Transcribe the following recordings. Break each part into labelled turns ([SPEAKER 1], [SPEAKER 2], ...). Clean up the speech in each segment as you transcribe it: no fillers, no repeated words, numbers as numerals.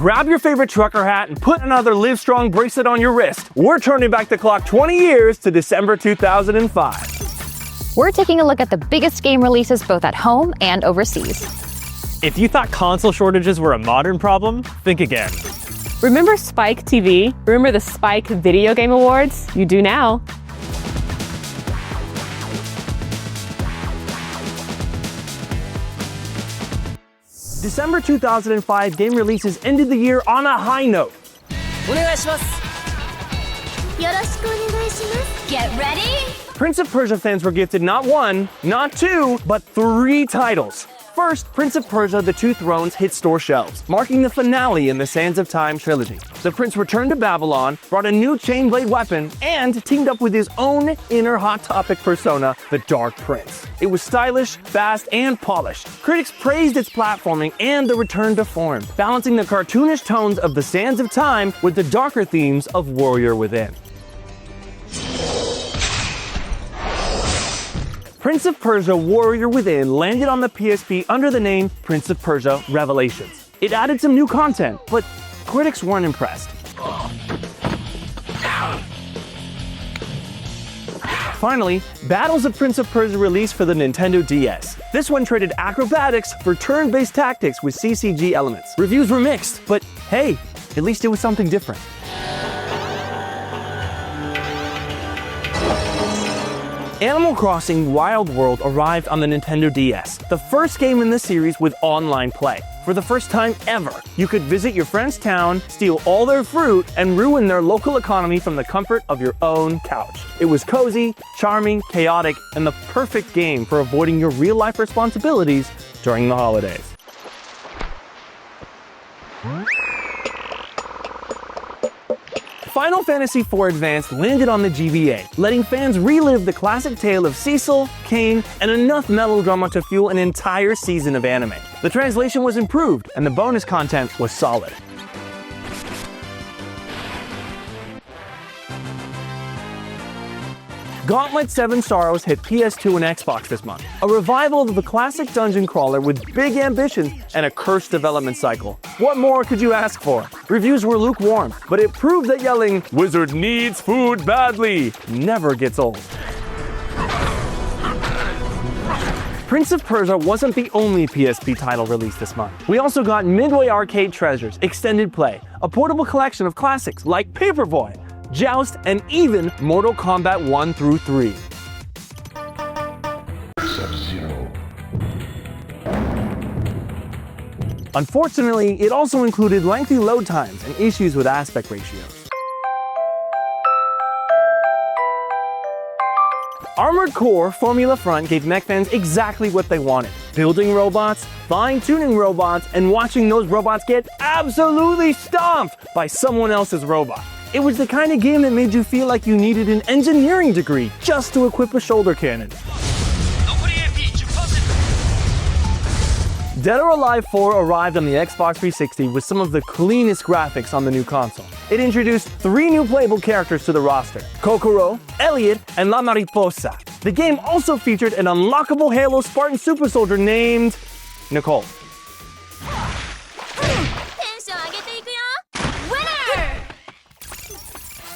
[SPEAKER 1] grab your favorite trucker hat and put another Livestrong bracelet on your wrist. We're turning back the clock 20 years to December 2005.
[SPEAKER 2] We're taking a look at the biggest game releases both at home and overseas.
[SPEAKER 3] If you thought console shortages were a modern problem, think again.
[SPEAKER 4] Remember Spike TV? Remember the Spike Video Game Awards? You do now.
[SPEAKER 1] December 2005 game releases ended the year on a high note.
[SPEAKER 5] Get ready?
[SPEAKER 1] Prince of Persia fans were gifted not one, not two, but 3 titles. First, Prince of Persia: The Two Thrones hit store shelves, marking the finale in the Sands of Time trilogy. The prince returned to Babylon, brought a new chain blade weapon, and teamed up with his own inner Hot Topic persona, the Dark Prince. It was stylish, fast, and polished. Critics praised its platforming and the return to form, balancing the cartoonish tones of the Sands of Time with the darker themes of Warrior Within. Prince of Persia: Warrior Within landed on the PSP under the name Prince of Persia: Revelations. It added some new content, but critics weren't impressed. Finally, Battles of Prince of Persia released for the Nintendo DS. This one traded acrobatics for turn-based tactics with CCG elements. Reviews were mixed, but hey, at least it was something different. Animal Crossing Wild World arrived on the Nintendo DS, the first game in the series with online play. For the first time ever, you could visit your friend's town, steal all their fruit, and ruin their local economy from the comfort of your own couch. It was cozy, charming, chaotic, and the perfect game for avoiding your real-life responsibilities during the holidays. Final Fantasy IV Advanced landed on the GBA, letting fans relive the classic tale of Cecil, Kain, and enough melodrama to fuel an entire season of anime. The translation was improved, and the bonus content was solid. Gauntlet 7 Sorrows hit PS2 and Xbox this month. A revival of the classic dungeon crawler with big ambitions and a cursed development cycle. What more could you ask for? Reviews were lukewarm, but it proved that yelling, "Wizard needs food badly," never gets old. Prince of Persia wasn't the only PSP title released this month. We also got Midway Arcade Treasures Extended Play, a portable collection of classics like Paperboy, Joust, and even Mortal Kombat 1 through 3.
[SPEAKER 6] Sub-Zero.
[SPEAKER 1] Unfortunately, it also included lengthy load times and issues with aspect ratios. Armored Core Formula Front gave mech fans exactly what they wanted: building robots, fine-tuning robots, and watching those robots get absolutely stomped by someone else's robot. It was the kind of game that made you feel like you needed an engineering degree just to equip a shoulder cannon. Dead or Alive 4 arrived on the Xbox 360 with some of the cleanest graphics on the new console. It introduced 3 new playable characters to the roster: Kokoro, Elliot, and La Mariposa. The game also featured an unlockable Halo Spartan super soldier named Nicole.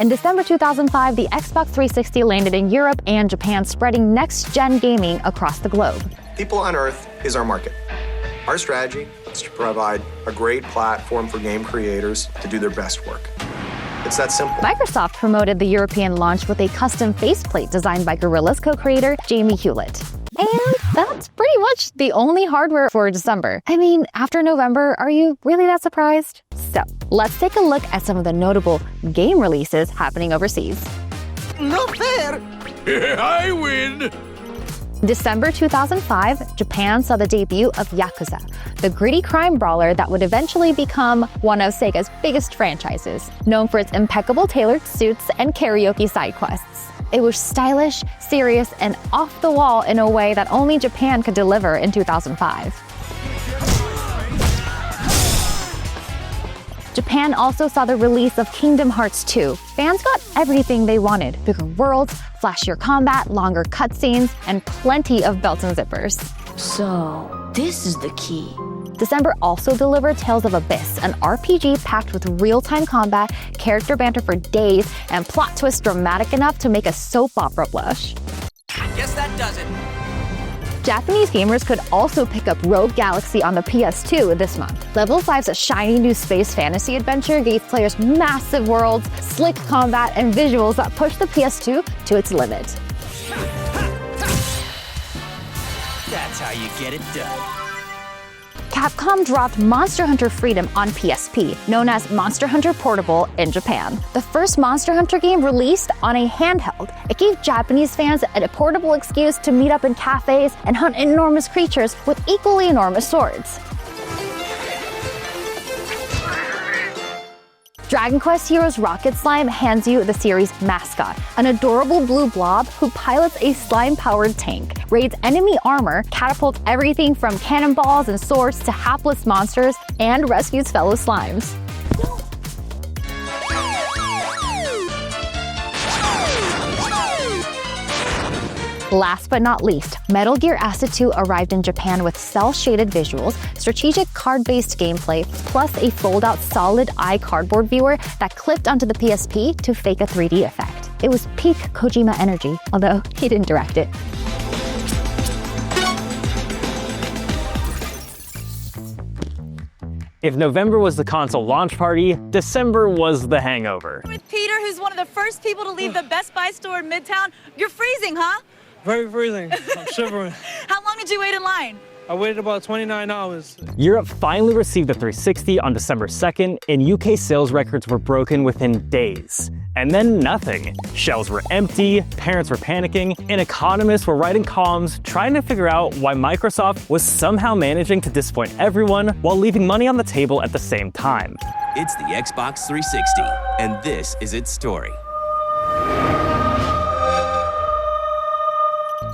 [SPEAKER 2] In December 2005, the Xbox 360 landed in Europe and Japan, spreading next-gen gaming across the globe.
[SPEAKER 7] People on Earth is our market. Our strategy is to provide a great platform for game creators to do their best work. It's that simple.
[SPEAKER 2] Microsoft promoted the European launch with a custom faceplate designed by Guerrilla's co-creator, Jamie Hewlett. And that's pretty much the only hardware for December. I mean, after November, are you really that surprised? So, let's take a look at some of the notable game releases happening overseas.
[SPEAKER 6] No fair! I win!
[SPEAKER 2] December 2005, Japan saw the debut of Yakuza, the gritty crime brawler that would eventually become one of Sega's biggest franchises, known for its impeccable tailored suits and karaoke side quests. It was stylish, serious, and off the wall in a way that only Japan could deliver in 2005. Japan also saw the release of Kingdom Hearts 2. Fans got everything they wanted: bigger worlds, flashier combat, longer cutscenes, and plenty of belts and zippers.
[SPEAKER 5] So, this is the key.
[SPEAKER 2] December also delivered Tales of Abyss, an RPG packed with real-time combat, character banter for days, and plot twists dramatic enough to make a soap opera blush.
[SPEAKER 5] Guess that does it.
[SPEAKER 2] Japanese gamers could also pick up Rogue Galaxy on the PS2 this month. Level 5's shiny new space fantasy adventure gave players massive worlds, slick combat, and visuals that pushed the PS2 to its limit.
[SPEAKER 5] That's how you get it done.
[SPEAKER 2] Capcom dropped Monster Hunter Freedom on PSP, known as Monster Hunter Portable in Japan. The first Monster Hunter game released on a handheld. It gave Japanese fans a portable excuse to meet up in cafes and hunt enormous creatures with equally enormous swords. Dragon Quest Heroes Rocket Slime hands you the series' mascot, an adorable blue blob who pilots a slime-powered tank, raids enemy armor, catapults everything from cannonballs and swords to hapless monsters, and rescues fellow slimes. Last but not least, Metal Gear Acid 2 arrived in Japan with cel-shaded visuals, strategic card-based gameplay, plus a fold-out solid eye cardboard viewer that clipped onto the PSP to fake a 3D effect. It was peak Kojima energy, although he didn't direct it.
[SPEAKER 3] If November was the console launch party, December was the hangover.
[SPEAKER 8] With Peter, who's one of the first people to leave the Best Buy store in Midtown. You're freezing, huh?
[SPEAKER 9] Very freezing. I'm shivering.
[SPEAKER 8] How long did you wait in line?
[SPEAKER 9] I waited about 29 hours.
[SPEAKER 3] Europe finally received the 360 on December 2nd, and UK sales records were broken within days. And then nothing. Shelves were empty, parents were panicking, and economists were writing columns trying to figure out why Microsoft was somehow managing to disappoint everyone while leaving money on the table at the same time.
[SPEAKER 5] It's the Xbox 360, and this is its story.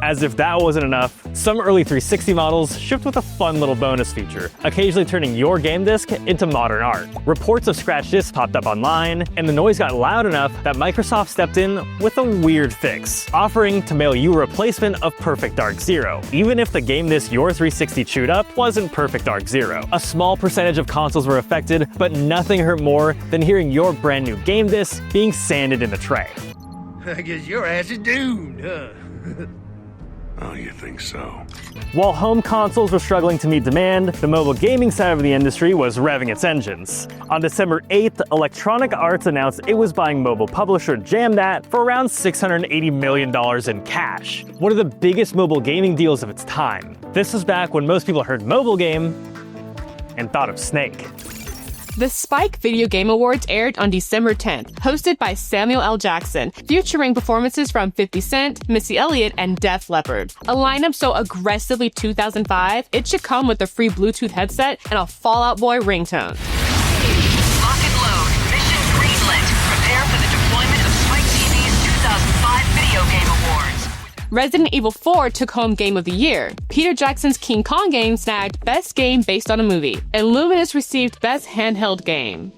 [SPEAKER 3] As if that wasn't enough, some early 360 models shipped with a fun little bonus feature, occasionally turning your game disc into modern art. Reports of scratched discs popped up online, and the noise got loud enough that Microsoft stepped in with a weird fix, offering to mail you a replacement of Perfect Dark Zero, even if the game disc your 360 chewed up wasn't Perfect Dark Zero. A small percentage of consoles were affected, but nothing hurt more than hearing your brand new game disc being sanded in the tray.
[SPEAKER 6] I guess your ass is doomed, huh? Oh, you think so?
[SPEAKER 3] While home consoles were struggling to meet demand, the mobile gaming side of the industry was revving its engines. On December 8th, Electronic Arts announced it was buying mobile publisher Jamdat for around $680 million in cash, one of the biggest mobile gaming deals of its time. This was back when most people heard mobile game and thought of Snake.
[SPEAKER 4] The Spike Video Game Awards aired on December 10th, hosted by Samuel L. Jackson, featuring performances from 50 Cent, Missy Elliott, and Def Leppard. A lineup so aggressively 2005, it should come with a free Bluetooth headset and a Fall Out Boy ringtone.
[SPEAKER 10] Lock and load. Mission greenlit. Prepare for the deployment of Spike TV's 2005 Video Game Awards.
[SPEAKER 4] Resident Evil 4 took home Game of the Year. Peter Jackson's King Kong game snagged Best Game Based on a Movie. And Luminous received Best Handheld Game.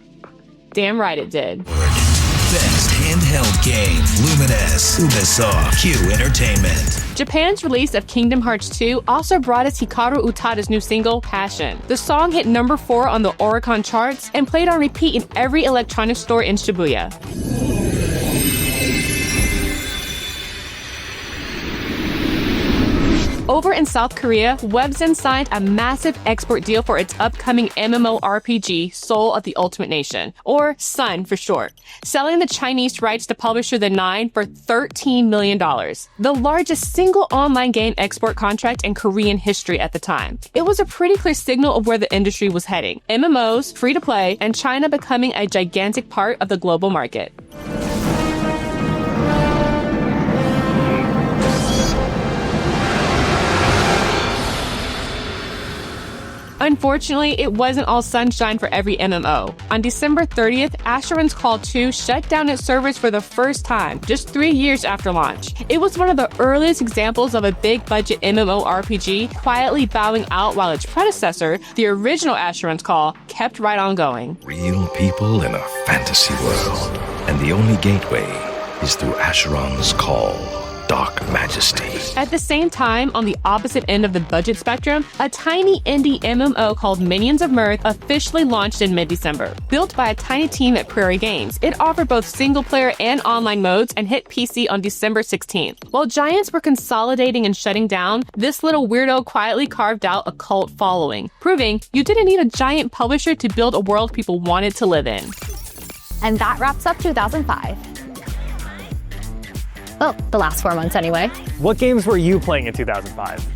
[SPEAKER 4] Damn right it did.
[SPEAKER 11] Best Handheld Game, Luminous, Ubisoft, Q Entertainment.
[SPEAKER 4] Japan's release of Kingdom Hearts 2 also brought us Hikaru Utada's new single, Passion. The song hit number 4 on the Oricon charts and played on repeat in every electronics store in Shibuya. Over in South Korea, Webzen signed a massive export deal for its upcoming MMORPG, Soul of the Ultimate Nation, or SUN for short, selling the Chinese rights to publisher The Nine for $13 million, the largest single online game export contract in Korean history at the time. It was a pretty clear signal of where the industry was heading: MMOs, free-to-play, and China becoming a gigantic part of the global market. Unfortunately, it wasn't all sunshine for every MMO. On December 30th, Asheron's Call 2 shut down its servers for the first time, just 3 years after launch. It was one of the earliest examples of a big-budget MMORPG quietly bowing out while its predecessor, the original Asheron's Call, kept right on going.
[SPEAKER 11] Real people in a fantasy world, and the only gateway is through Asheron's Call. dark majesty.
[SPEAKER 4] At the same time, on the opposite end of the budget spectrum, a tiny indie MMO called Minions of Mirth officially launched in mid-December. Built by a tiny team at Prairie Games, it offered both single-player and online modes and hit PC on December 16th. While giants were consolidating and shutting down, this little weirdo quietly carved out a cult following, proving you didn't need a giant publisher to build a world people wanted to live in.
[SPEAKER 2] And that wraps up 2005. Well, the last 4 months anyway.
[SPEAKER 3] What games were you playing in 2005?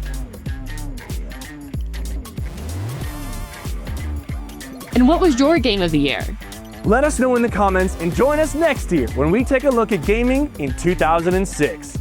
[SPEAKER 4] And what was your game of the year?
[SPEAKER 1] Let us know in the comments and join us next year when we take a look at gaming in 2006.